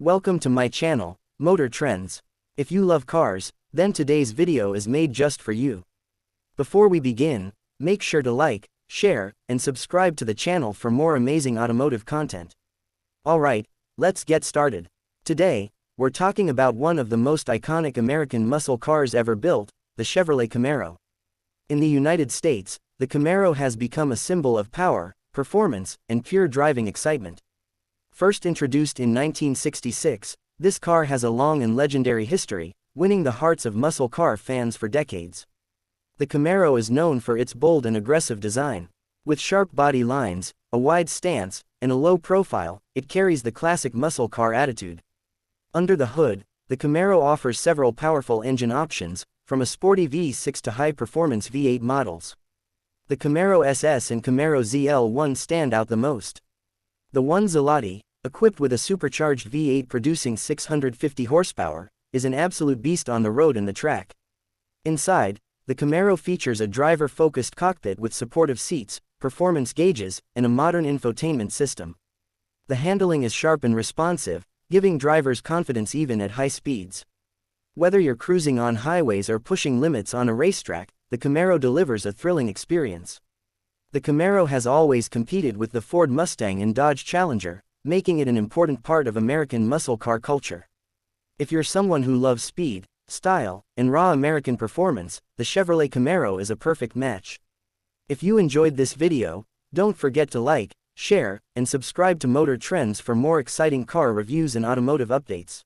Welcome to my channel, Motor Trends. If you love cars, then today's video is made just for you. Before we begin, make sure to like, share, and subscribe to the channel for more amazing automotive content. Alright, let's get started. Today, we're talking about one of the most iconic American muscle cars ever built, the Chevrolet Camaro. In the United States, the Camaro has become a symbol of power, performance, and pure driving excitement. First introduced in 1966, this car has a long and legendary history, winning the hearts of muscle car fans for decades. The Camaro is known for its bold and aggressive design. With sharp body lines, a wide stance, and a low profile, it carries the classic muscle car attitude. Under the hood, the Camaro offers several powerful engine options, from a sporty V6 to high-performance V8 models. The Camaro SS and Camaro ZL1 stand out the most. The ZL1, equipped with a supercharged V8 producing 650 horsepower, is an absolute beast on the road and the track. Inside, the Camaro features a driver-focused cockpit with supportive seats, performance gauges, and a modern infotainment system. The handling is sharp and responsive, giving drivers confidence even at high speeds. Whether you're cruising on highways or pushing limits on a racetrack, the Camaro delivers a thrilling experience. The Camaro has always competed with the Ford Mustang and Dodge Challenger, making it an important part of American muscle car culture. If you're someone who loves speed, style, and raw American performance, the Chevrolet Camaro is a perfect match. If you enjoyed this video, don't forget to like, share, and subscribe to Motor Trends for more exciting car reviews and automotive updates.